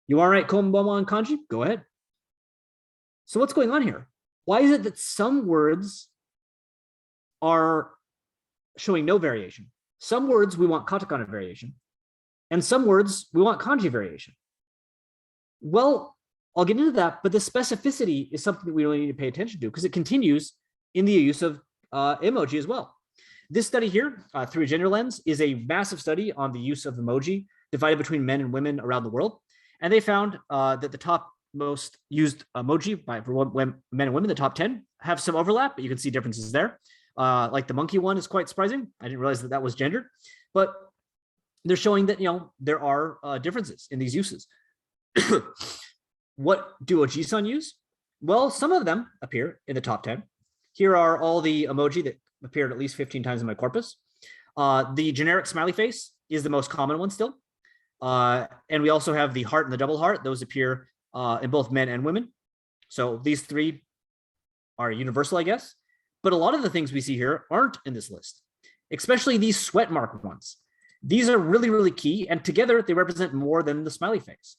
You want to write konbanwa in kanji? Go ahead. So what's going on here? Why is it that some words are showing no variation? Some words we want katakana variation, and some words we want kanji variation. Well, I'll get into that, but the specificity is something that we really need to pay attention to because it continues in the use of emoji as well. This study here, through a gender lens, is a massive study on the use of emoji divided between men and women around the world. And they found that the top most used emoji for men and women, the top 10, have some overlap, but you can see differences there. Like the monkey one is quite surprising. I didn't realize that was gendered, but they're showing that, there are differences in these uses. What do Ojisan use? Well, some of them appear in the top 10. Here are all the emoji that appeared at least 15 times in my corpus. The generic smiley face is the most common one still. And we also have the heart and the double heart. Those appear in both men and women. So these 3 are universal, I guess. But a lot of the things we see here aren't in this list, especially these sweat mark ones. These are really, really key. And together they represent more than the smiley face.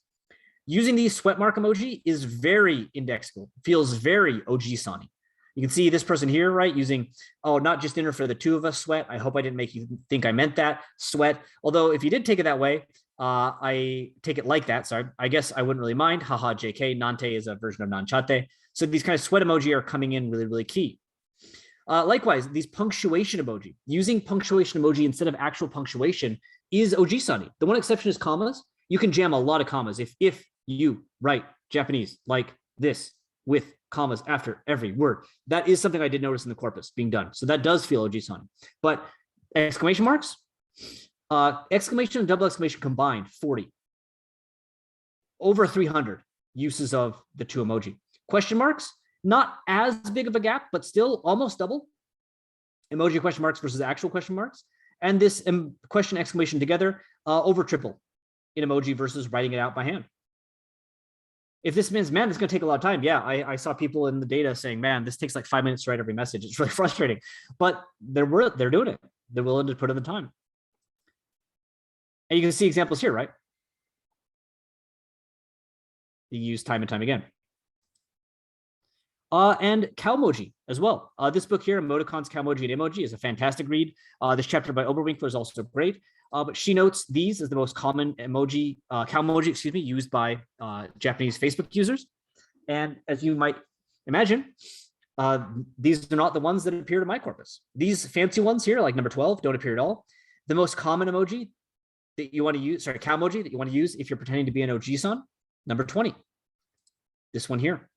Using these sweat mark emoji is very indexable, feels very Ojisan-y. You can see this person here, right? Using, not just dinner for the 2 of us, sweat. I hope I didn't make you think I meant that, sweat. Although if you did take it that way, I take it like that. So I guess I wouldn't really mind. Haha, JK, nante is a version of non-chate. So these kind of sweat emoji are coming in really, really key. Likewise, these punctuation emoji. Using punctuation emoji instead of actual punctuation is Ojisan-y. The one exception is commas. You can jam a lot of commas. If you write Japanese like this with commas after every word, that is something I did notice in the corpus being done. So that does feel Ojisan. But exclamation marks, exclamation and double exclamation combined, 40. Over 300 uses of the 2 emoji. Question marks, not as big of a gap, but still almost double. Emoji question marks versus actual question marks. And this question exclamation together, over triple in emoji versus writing it out by hand. If this means, man, it's going to take a lot of time. Yeah, I saw people in the data saying, man, this takes like 5 minutes to write every message. It's really frustrating, but they're doing it. They're willing to put in the time. And you can see examples here, right? You use time and time again. And Cowmoji as well. This book here, Emoticons, Cowmoji, and Emoji, is a fantastic read. This chapter by Oberwinkler is also great. But she notes these as the most common emoji, Cowmoji, used by Japanese Facebook users. And as you might imagine, These are not the ones that appear to my corpus. These fancy ones here, like number 12, don't appear at all. The most common emoji that you want to use, sorry, cow emoji that you want to use if you're pretending to be an Ojisan, number 20. This one here.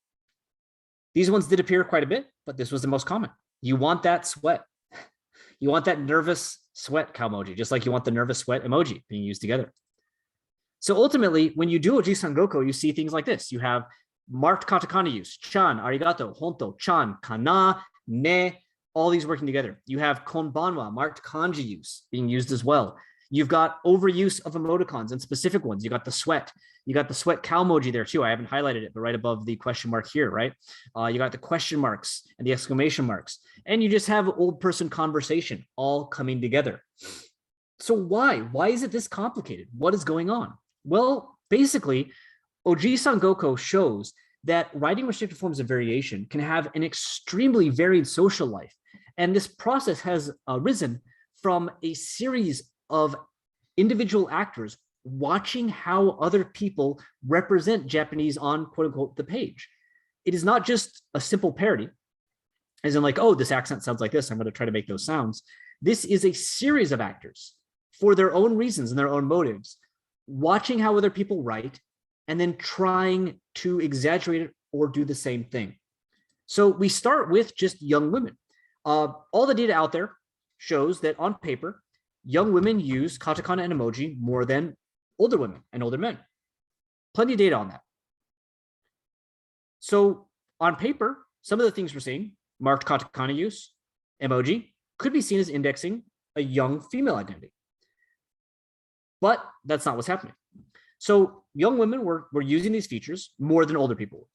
These ones did appear quite a bit, but this was the most common. You want that sweat. You want that nervous sweat cow emoji, just like you want the nervous sweat emoji being used together. So ultimately, when you do Ojisan Gokko, you see things like this. You have marked katakana use, chan, arigato, honto, chan, kana, ne, all these working together. You have konbanwa, marked kanji use being used as well. You've got overuse of emoticons and specific ones. You got the sweat. You got the sweat cow emoji there too. I haven't highlighted it, but right above the question mark here, right? You got the question marks and the exclamation marks. And you just have old person conversation all coming together. So why? Why is it this complicated? What is going on? Well, basically, Ojisan Gokko shows that writing restricted forms of variation can have an extremely varied social life. And this process has arisen from a series of individual actors watching how other people represent Japanese on quote unquote the page. It is not just a simple parody, as in like, oh, this accent sounds like this, I'm going to try to make those sounds. This is a series of actors for their own reasons and their own motives, watching how other people write and then trying to exaggerate it or do the same thing. So we start with just young women. All the data out there shows that on paper, young women use katakana and emoji more than older women and older men. Plenty of data on that. So on paper, some of the things we're seeing, marked katakana use, emoji, could be seen as indexing a young female identity. But that's not what's happening. So young women were using these features more than older people.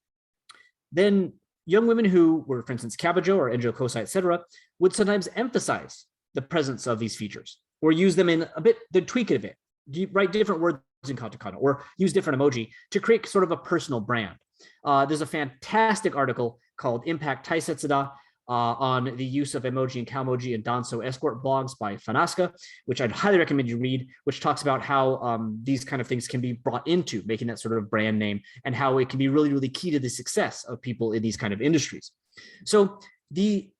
Then young women who were, for instance, kabajo or enjo kosai, etc., would sometimes emphasize the presence of these features or use them in a bit, they tweak it a bit, write different words in katakana or use different emoji to create sort of a personal brand. There's a fantastic article called Impact Taisetsuda on the use of emoji and cow-emoji and Danso escort blogs by Fanaska, which I'd highly recommend you read, which talks about how these kind of things can be brought into making that sort of brand name and how it can be really, really key to the success of people in these kind of industries. So the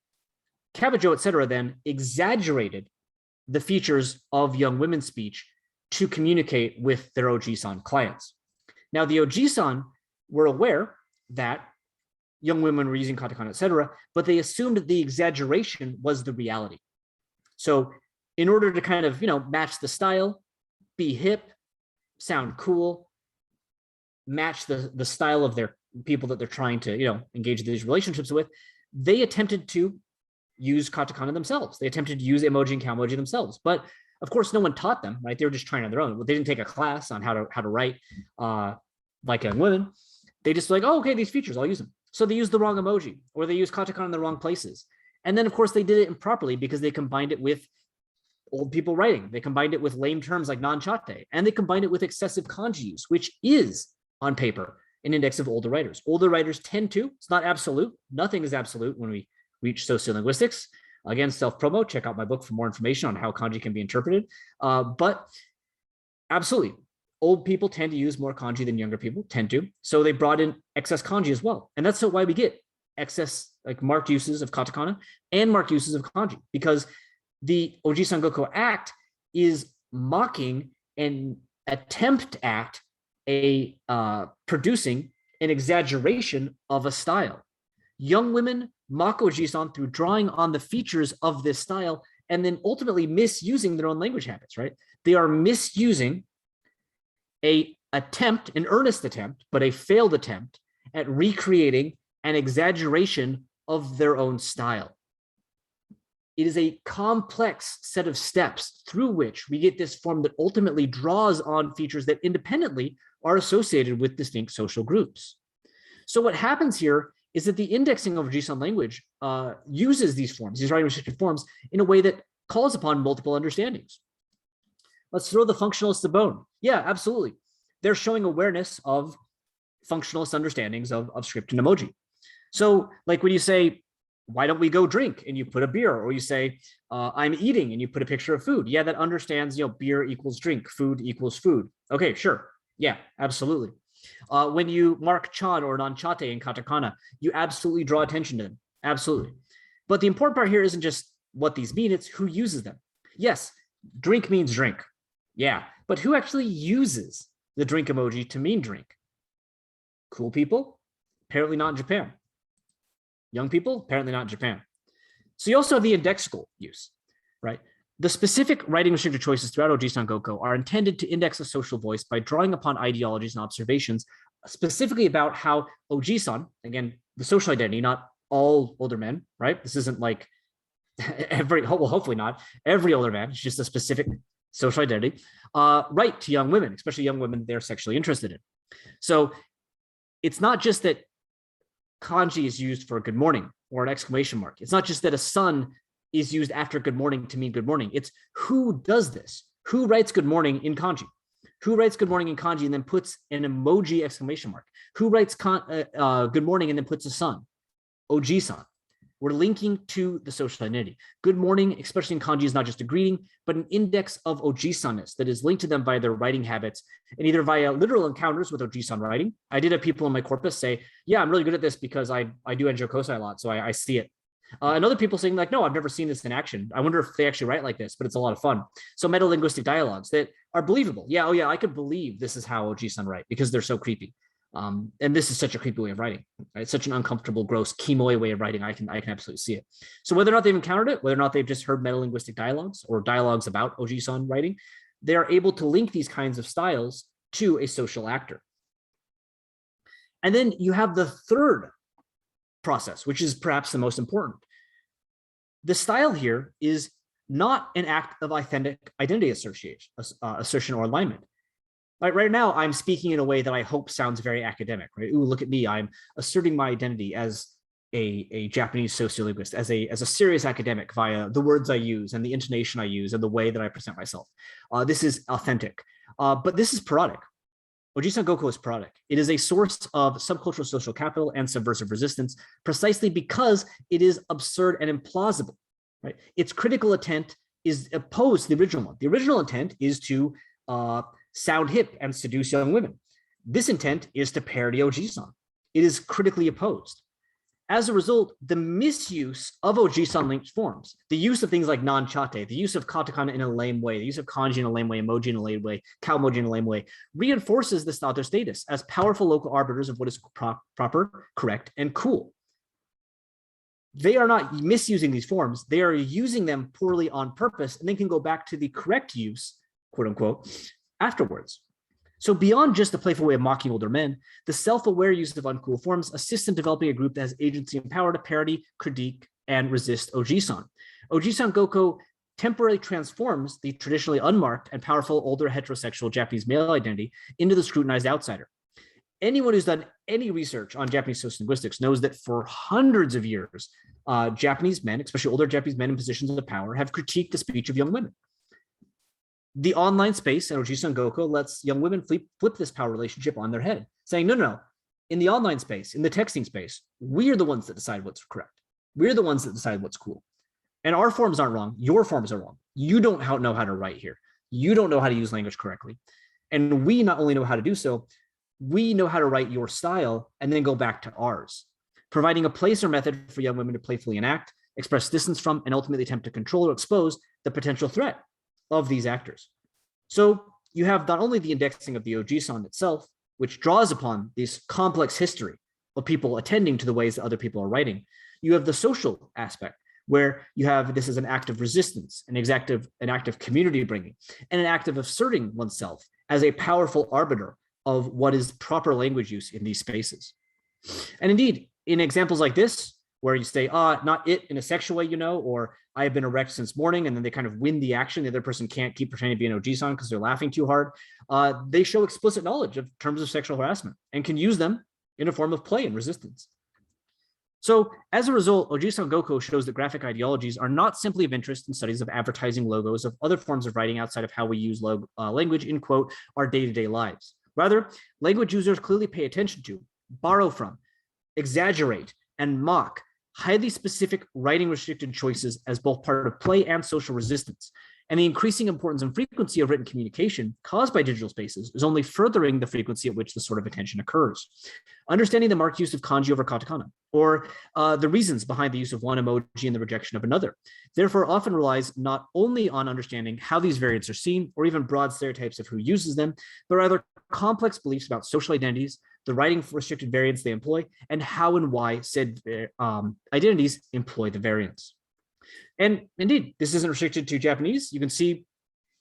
kabajo, et cetera, then exaggerated the features of young women's speech to communicate with their Ojisan clients. Now, the Ojisan were aware that young women were using katakana, et cetera, but they assumed the exaggeration was the reality. So in order to kind of, match the style, be hip, sound cool, match the style of their people that they're trying to, engage these relationships with, they attempted to use katakana themselves. They attempted to use emoji and cow-emoji themselves. But of course, no one taught them, right? They were just trying on their own. They didn't take a class on how to write like young women. They just like, oh, okay, these features, I'll use them. So they used the wrong emoji or they used katakana in the wrong places. And then, of course, they did it improperly because they combined it with old people writing. They combined it with lame terms like non-chate, and they combined it with excessive kanji use, which is on paper an index of older writers. Older writers tend to, it's not absolute. Nothing is absolute when we reach sociolinguistics. Again, self-promo, check out my book for more information on how kanji can be interpreted. But absolutely, old people tend to use more kanji than younger people tend to. So they brought in excess kanji as well. And that's why we get excess, like marked uses of katakana and marked uses of kanji, because the Ojisan Gokko act is mocking an attempt at producing an exaggeration of a style. Young women mock Ojisan through drawing on the features of this style and then ultimately misusing their own language habits, right? They are misusing an earnest attempt, but a failed attempt at recreating an exaggeration of their own style. It is a complex set of steps through which we get this form that ultimately draws on features that independently are associated with distinct social groups. So what happens here is that the indexing of Ojisan language uses these forms, these writing restricted forms, in a way that calls upon multiple understandings. Let's throw the functionalists a bone. Yeah, absolutely. They're showing awareness of functionalist understandings of script and emoji. So like when you say, why don't we go drink? And you put a beer, or you say, I'm eating, and you put a picture of food. Yeah, that understands, beer equals drink, food equals food. Okay, sure. Yeah, absolutely. When you mark chan or non-chate in katakana, you absolutely draw attention to them Absolutely. But the important part here isn't just what these mean, it's who uses them. Yes, drink means drink. Yeah, but who actually uses the drink emoji to mean drink? Cool people? Apparently not in Japan. Young people? Apparently not in Japan. So you also have the indexical use, right? The specific writing restricted choices throughout Ojisan Gokko are intended to index a social voice by drawing upon ideologies and observations, specifically about how Ojisan, again, the social identity, not all older men, right? This isn't like well, hopefully not every older man, it's just a specific social identity, right to young women, especially young women they're sexually interested in. So it's not just that kanji is used for good morning or an exclamation mark. It's not just that a sun is used after good morning to mean good morning. It's who does this? Who writes good morning in kanji? Who writes good morning in kanji and then puts an emoji exclamation mark? Who writes good morning and then puts a sun? Ojisan. We're linking to the social identity. Good morning, especially in kanji, is not just a greeting, but an index of Ojisan-ness that is linked to them by their writing habits and either via literal encounters with Ojisan writing. I did have people in my corpus say, yeah, I'm really good at this because I do Enjo Kosai a lot, so I see it. And other people saying like, no, I've never seen this in action. I wonder if they actually write like this, but it's a lot of fun. So meta-linguistic dialogues that are believable. Yeah, oh yeah, I could believe this is how Ojisan write because they're so creepy. And this is such a creepy way of writing. Right? It's such an uncomfortable, gross, kimoi way of writing. I can absolutely see it. So whether or not they've encountered it, whether or not they've just heard meta-linguistic dialogues or dialogues about Ojisan writing, they are able to link these kinds of styles to a social actor. And then you have the third process, which is perhaps the most important. The style here is not an act of authentic identity assertion or alignment. Right now, I'm speaking in a way that I hope sounds very academic, right? Ooh, look at me, I'm asserting my identity as a Japanese sociolinguist, as a serious academic via the words I use and the intonation I use and the way that I present myself. This is authentic, but this is parodic. Ojisan Gokko is parodic. It is a source of subcultural social capital and subversive resistance precisely because it is absurd and implausible, right? Its critical intent is opposed to the original one. The original intent is to sound hip and seduce young women. This intent is to parody Ojisan. It is critically opposed. As a result, the misuse of Ojisan linked forms, the use of things like non-chate, the use of katakana in a lame way, the use of kanji in a lame way, emoji in a lame way, cow emoji in a lame way, reinforces this author status as powerful local arbiters of what is proper, correct, and cool. They are not misusing these forms. They are using them poorly on purpose and then can go back to the correct use, quote unquote, afterwards. So beyond just the playful way of mocking older men, the self-aware use of uncool forms assists in developing a group that has agency and power to parody, critique, and resist Ojisan. Ojisan Gokko temporarily transforms the traditionally unmarked and powerful older heterosexual Japanese male identity into the scrutinized outsider. Anyone who's done any research on Japanese sociolinguistics knows that for hundreds of years, Japanese men, especially older Japanese men in positions of power, have critiqued the speech of young women. The online space and Ojisan Gokko lets young women flip this power relationship on their head, saying, no, in the online space, in the texting space, we're the ones that decide what's correct. We're the ones that decide what's cool. And our forms aren't wrong. Your forms are wrong. You don't know how to write here. You don't know how to use language correctly. And we not only know how to do so, we know how to write your style and then go back to ours, providing a place or method for young women to playfully enact, express distance from, and ultimately attempt to control or expose the potential threat of these actors. So you have not only the indexing of the Ojisan itself, which draws upon this complex history of people attending to the ways that other people are writing. You have the social aspect, where you have this as an act of resistance, an act of community bringing, and an act of asserting oneself as a powerful arbiter of what is proper language use in these spaces. And indeed, in examples like this, where you say, not it in a sexual way, or I have been erect since morning, and then they kind of win the action. The other person can't keep pretending to be an Ojisan because they're laughing too hard. They show explicit knowledge of terms of sexual harassment and can use them in a form of play and resistance. So as a result, Ojisan Gokko shows that graphic ideologies are not simply of interest in studies of advertising logos of other forms of writing outside of how we use language in, quote, our day-to-day lives. Rather, language users clearly pay attention to, borrow from, exaggerate, and mock highly specific writing restricted choices as both part of play and social resistance. And the increasing importance and frequency of written communication caused by digital spaces is only furthering the frequency at which this sort of attention occurs. Understanding the marked use of kanji over katakana, or the reasons behind the use of one emoji and the rejection of another, therefore often relies not only on understanding how these variants are seen, or even broad stereotypes of who uses them, but rather complex beliefs about social identities, the writing restricted variants they employ, and how and why said identities employ the variants. And indeed, this isn't restricted to Japanese. You can see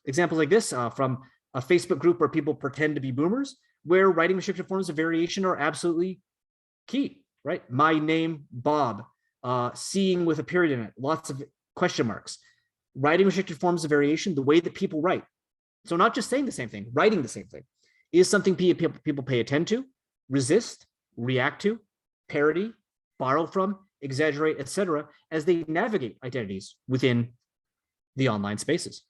examples like this from a Facebook group where people pretend to be boomers, where writing restricted forms of variation are absolutely key, right? My name, Bob, seeing with a period in it, lots of question marks. Writing restricted forms of variation, the way that people write. So not just saying the same thing, writing the same thing, is something people pay attention to, resist, react to, parody, borrow from, exaggerate, etc., as they navigate identities within the online spaces.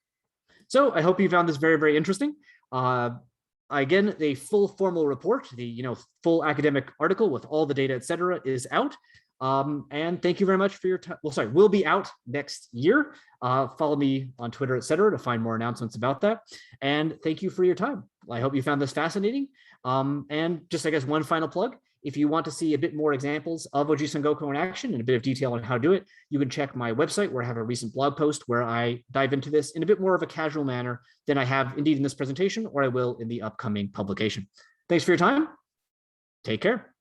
So I hope you found this very, very interesting. Again, the full formal report, the full academic article with all the data, etc., is out. And thank you very much for your time. Well, sorry, will be out next year. Follow me on Twitter, etc., to find more announcements about that. And thank you for your time. I hope you found this fascinating. And just, I guess, one final plug. If you want to see a bit more examples of Ojisan Gokko in action and a bit of detail on how to do it, you can check my website where I have a recent blog post where I dive into this in a bit more of a casual manner than I have indeed in this presentation, or I will in the upcoming publication. Thanks for your time. Take care.